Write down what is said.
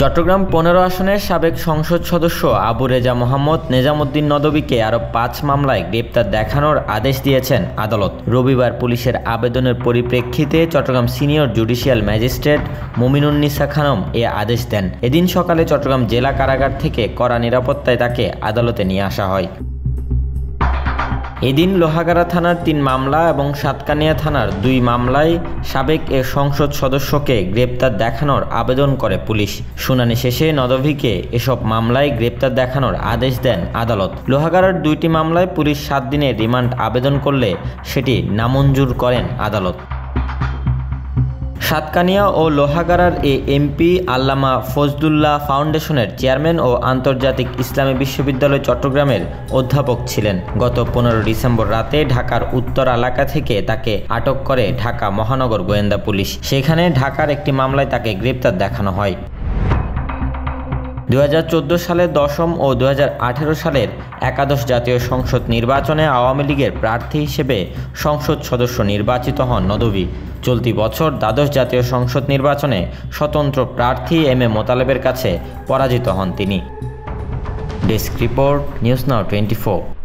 চট্টগ্রাম ১৫ আসনের সাবেক সংসদ সদস্য আবু রেজা মোহাম্মদ নেজামুদ্দিন নদভীকে আরও ৫ মামলায় গ্রেপ্তার দেখানোর আদেশ দিয়েছেন আদালত। রবিবার পুলিশের আবেদনের পরিপ্রেক্ষিতে Chattogram senior judicial magistrate Muminunnisa Khanam এ আদেশ দেন। এদিন সকালে চট্টগ্রাম জেলা কারাগার থেকে কড়া নিরাপত্তায় তাকে আদালতে নিয়ে আসা হয়। এদিন লোহাগাড়া থানার ৩ মামলা এবং সাতকানিয়া থানার ২ মামলায় সাবেক এ সংসদ সদস্যকে গ্রেপ্তার দেখানোর আবেদন করে পুলিশ। শুনানি শেষে নদভীকে এসব মামলায় গ্রেপ্তার দেখানোর আদেশ দেন আদালত। লোহাগাড়ার ২টি মামলায় পুলিশ ৭ দিনের রিমান্ড আবেদন করলে সেটি নামঞ্জুর করেন আদালত। সাতকানিয়া ও লোহাগাড়ার এমপি আল্লামা ফজলুল্লাহ ফাউন্ডেশনের চেয়ারম্যান ও আন্তর্জাতিক ইসলামী বিশ্ববিদ্যালয় চট্টগ্রামের অধ্যাপক ছিলেন। গত ১৫ ডিসেম্বর রাতে ঢাকার উত্তর এলাকা থেকে তাকে আটক করে ঢাকা মহানগর গোয়েন্দা পুলিশ। সেখানে ঢাকার একটি মামলায় তাকে গ্রেপ্তার দেখানো হয়। ২০১৪ সালের ১০ম ও ২০১৮ সালের একাদশ জাতীয় সংসদ নির্বাচনে আওয়ামী লীগের প্রার্থী হিসেবে সংসদ সদস্য নির্বাচিত হন নদভী। চলতি বছর দ্বাদশ জাতীয় সংসদ নির্বাচনে স্বতন্ত্র প্রার্থী এম.এ মোতালেবের কাছে পরাজিত হন তিনি। Desk report, news now 24।